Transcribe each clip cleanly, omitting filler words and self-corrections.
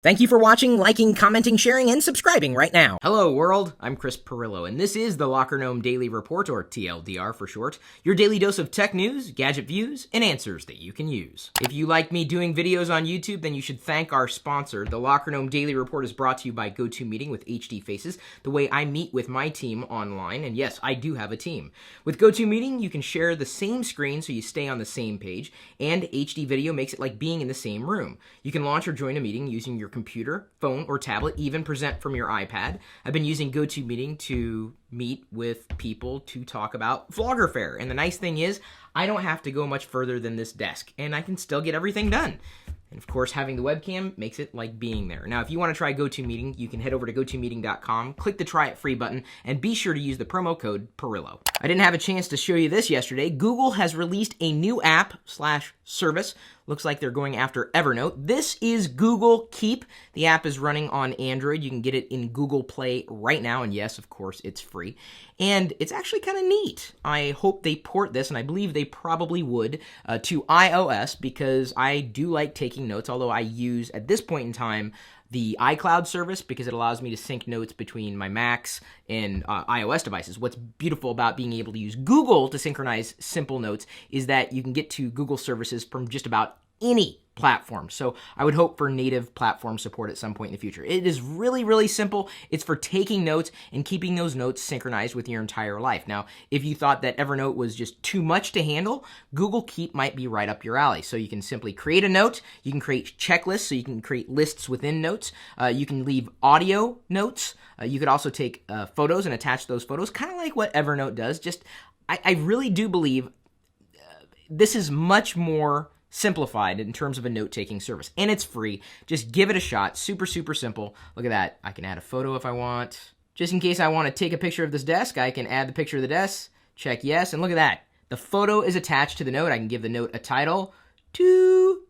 Thank you for watching, liking, commenting, sharing, and subscribing right now. Hello world, I'm Chris Pirillo, and this is the Locker Gnome Daily Report, or TLDR for short, your daily dose of tech news, gadget views, and answers that you can use. If you like me doing videos on YouTube, then you should thank our sponsor. The Locker Gnome Daily Report is brought to you by GoToMeeting with HD Faces, the way I meet with my team online, and yes, I do have a team. With GoToMeeting, you can share the same screen so you stay on the same page, and HD video makes it like being in the same room. You can launch or join a meeting using your computer, phone, or tablet, even present from your iPad. I've been using GoToMeeting to meet with people to talk about Vlogger Fair, and the nice thing is, I don't have to go much further than this desk, and I can still get everything done. And of course, having the webcam makes it like being there. Now, if you want to try GoToMeeting, you can head over to GoToMeeting.com, click the Try It Free button, and be sure to use the promo code Pirillo. I didn't have a chance to show you this yesterday. Google has released a new app/service. Looks like they're going after Evernote. This is Google Keep. The app is running on Android. You can get it in Google Play right now, and yes, of course, it's free. And it's actually kind of neat. I hope they port this, and I believe they probably would, to iOS, because I do like taking notes, although I use, at this point in time, the iCloud service because it allows me to sync notes between my Macs and iOS devices. What's beautiful about being able to use Google to synchronize simple notes is that you can get to Google services from just about any platform. So I would hope for native platform support at some point in the future. It is really, really simple. It's for taking notes and keeping those notes synchronized with your entire life. Now, if you thought that Evernote was just too much to handle, Google Keep might be right up your alley. So you can simply create a note. You can create checklists, so you can create lists within notes. You can leave audio notes. You could also take photos and attach those photos, kind of like what Evernote does. Just, I really do believe this is much more simplified in terms of a note-taking service, and it's free. Just give it a shot. Super, super simple. Look at that. I can add a photo if I want. Just in case I want to take a picture of this desk, I can add the picture of the desk, check yes, and look at that. The photo is attached to the note. I can give the note a title. Too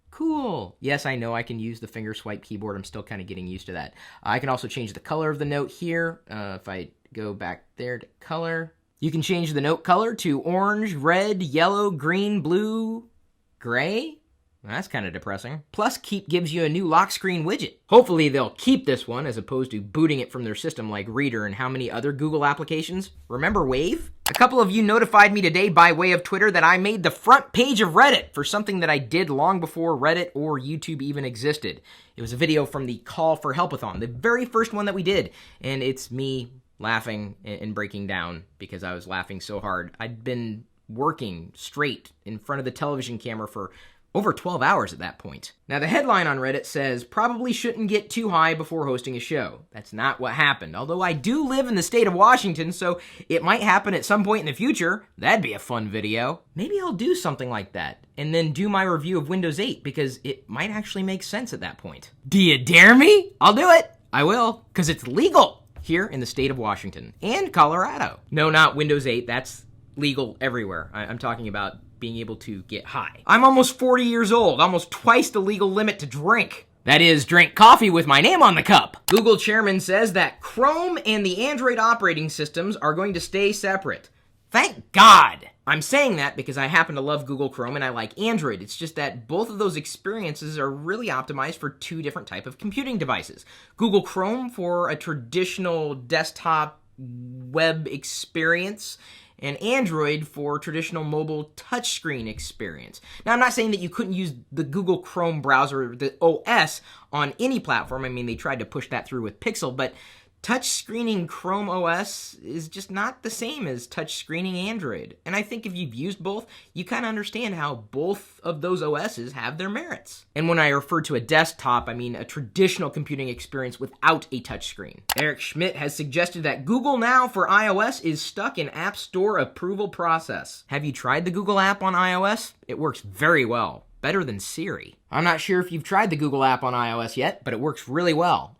cool. Yes, I know I can use the finger swipe keyboard. I'm still kind of getting used to that. I can also change the color of the note here. If I go back there to color, you can change the note color to orange, red, yellow, green, blue, gray? That's kind of depressing. Plus, Keep gives you a new lock screen widget. Hopefully, they'll keep this one as opposed to booting it from their system like Reader and how many other Google applications. Remember Wave? A couple of you notified me today by way of Twitter that I made the front page of Reddit for something that I did long before Reddit or YouTube even existed. It was a video from the Call for Helpathon, the very first one that we did, and it's me laughing and breaking down because I was laughing so hard. I'd been working straight in front of the television camera for over 12 hours at that point. Now, the headline on Reddit says, probably shouldn't get too high before hosting a show. That's not what happened, although I do live in the state of Washington, so it might happen at some point in the future. That'd be a fun video. Maybe I'll do something like that, and then do my review of Windows 8, because it might actually make sense at that point. Do you dare me? I'll do it. I will, because it's legal here in the state of Washington and Colorado. No, not Windows 8, that's legal everywhere. I'm talking about being able to get high. I'm almost 40 years old, almost twice the legal limit to drink. That is, drink coffee with my name on the cup. Google chairman says that Chrome and the Android operating systems are going to stay separate. Thank God! I'm saying that because I happen to love Google Chrome and I like Android. It's just that both of those experiences are really optimized for two different types of computing devices. Google Chrome for a traditional desktop web experience, and Android for traditional mobile touchscreen experience. Now, I'm not saying that you couldn't use the Google Chrome browser, the OS, on any platform. I mean, they tried to push that through with Pixel, but touchscreening Chrome OS is just not the same as touchscreening Android. And I think if you've used both, you kind of understand how both of those OSs have their merits. And when I refer to a desktop, I mean a traditional computing experience without a touchscreen. Eric Schmidt has suggested that Google Now for iOS is stuck in App Store approval process. Have you tried the Google app on iOS? It works very well. Better than Siri. I'm not sure if you've tried the Google app on iOS yet, but it works really well.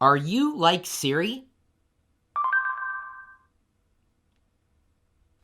Are you like Siri?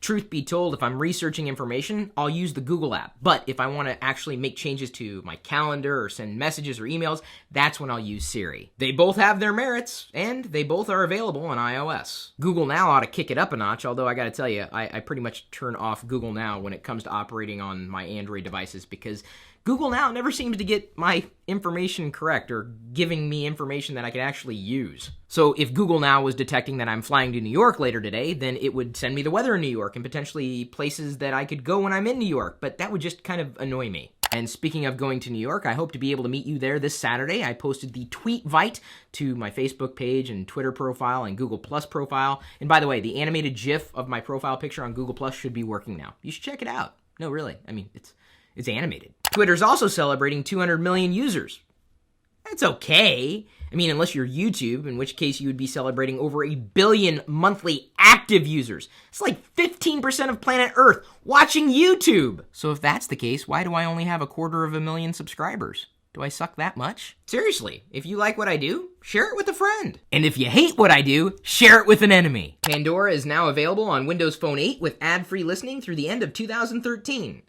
Truth be told, if I'm researching information, I'll use the Google app. But if I want to actually make changes to my calendar or send messages or emails, that's when I'll use Siri. They both have their merits, and they both are available on iOS. Google Now ought to kick it up a notch, although I gotta tell you, I pretty much turn off Google Now when it comes to operating on my Android devices because Google now never seems to get my information correct or giving me information that I can actually use. So if Google Now was detecting that I'm flying to New York later today, then it would send me the weather in New York and potentially places that I could go when I'm in New York, but that would just kind of annoy me. And speaking of going to New York, I hope to be able to meet you there this Saturday. I posted the tweet-vite to my Facebook page and Twitter profile and Google Plus profile. And by the way, the animated GIF of my profile picture on Google Plus should be working now. You should check it out. No, really. I mean, it's animated. Twitter's also celebrating 200 million users. That's okay. I mean, unless you're YouTube, in which case you would be celebrating over 1 billion monthly active users. It's like 15% of planet Earth watching YouTube. So if that's the case, why do I only have 250,000 subscribers? Do I suck that much? Seriously, if you like what I do, share it with a friend. And if you hate what I do, share it with an enemy. Pandora is now available on Windows Phone 8 with ad-free listening through the end of 2013.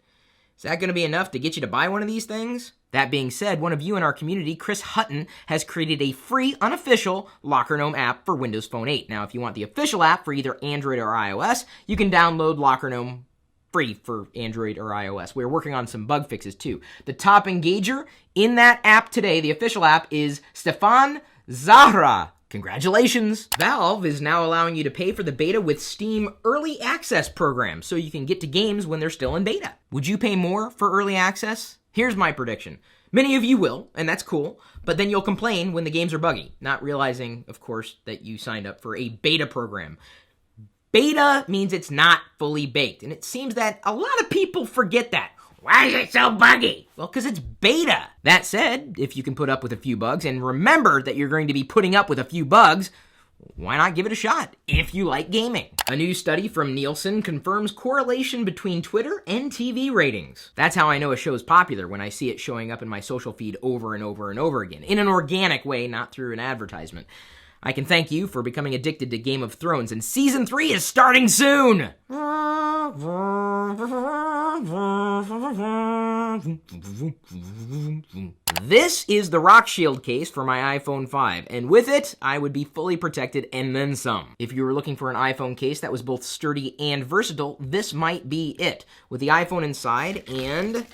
Is that going to be enough to get you to buy one of these things? That being said, one of you in our community, Chris Hutton, has created a free, unofficial Locker Gnome app for Windows Phone 8. Now, if you want the official app for either Android or iOS, you can download Locker Gnome free for Android or iOS. We're working on some bug fixes, too. The top engager in that app today, the official app, is Stefan Zahra. Congratulations! Valve is now allowing you to pay for the beta with Steam Early Access program, so you can get to games when they're still in beta. Would you pay more for early access? Here's my prediction. Many of you will, and that's cool, but then you'll complain when the games are buggy, not realizing, of course, that you signed up for a beta program. Beta means it's not fully baked, and it seems that a lot of people forget that. Why is it so buggy? Well, because it's beta. That said, if you can put up with a few bugs, and remember that you're going to be putting up with a few bugs, why not give it a shot if you like gaming? A new study from Nielsen confirms correlation between Twitter and TV ratings. That's how I know a show is popular, when I see it showing up in my social feed over and over and over again, in an organic way, not through an advertisement. I can thank you for becoming addicted to Game of Thrones, and Season 3 is starting soon! This is the Rock Shield case for my iPhone 5, and with it, I would be fully protected and then some. If you were looking for an iPhone case that was both sturdy and versatile, this might be it. With the iPhone inside and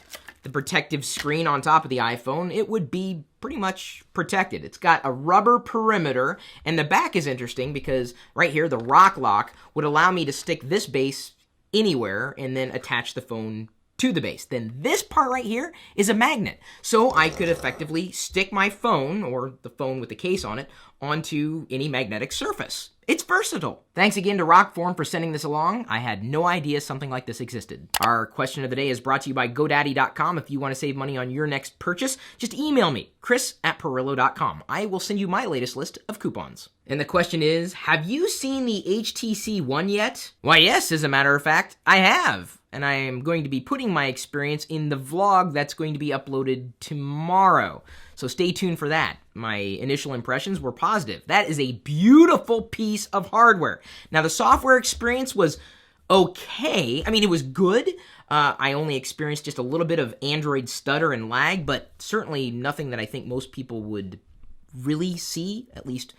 the protective screen on top of the iPhone, it would be pretty much protected. It's got a rubber perimeter, and the back is interesting because right here, the Rock Lock would allow me to stick this base anywhere and then attach the phone to the base. Then this part right here is a magnet. So I could effectively stick my phone, or the phone with the case on it, onto any magnetic surface. It's versatile. Thanks again to Rockform for sending this along. I had no idea something like this existed. Our question of the day is brought to you by GoDaddy.com. If you want to save money on your next purchase, just email me, chris@Pirillo.com. I will send you my latest list of coupons. And the question is, have you seen the HTC One yet? Why, yes, as a matter of fact, I have. And I am going to be putting my experience in the vlog that's going to be uploaded tomorrow. So stay tuned for that. My initial impressions were positive. That is a beautiful piece of hardware. Now, the software experience was okay. I mean, it was good. I only experienced just a little bit of Android stutter and lag, but certainly nothing that I think most people would really see, at least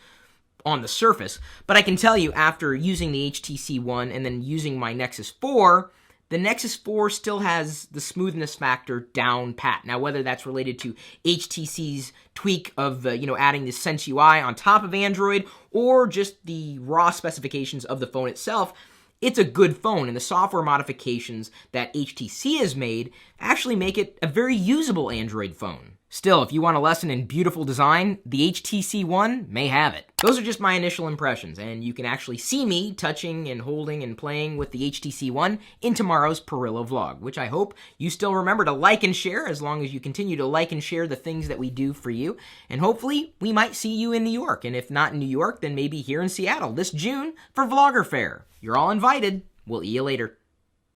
on the surface. But I can tell you, after using the HTC One and then using my Nexus 4, the Nexus 4 still has the smoothness factor down pat. Now, whether that's related to HTC's tweak of, adding the Sense UI on top of Android, or just the raw specifications of the phone itself, it's a good phone, and the software modifications that HTC has made actually make it a very usable Android phone. Still, if you want a lesson in beautiful design, the HTC One may have it. Those are just my initial impressions, and you can actually see me touching and holding and playing with the HTC One in tomorrow's Pirillo vlog, which I hope you still remember to like and share, as long as you continue to like and share the things that we do for you. And hopefully, we might see you in New York, and if not in New York, then maybe here in Seattle this June for Vlogger Fair. You're all invited. We'll see you later.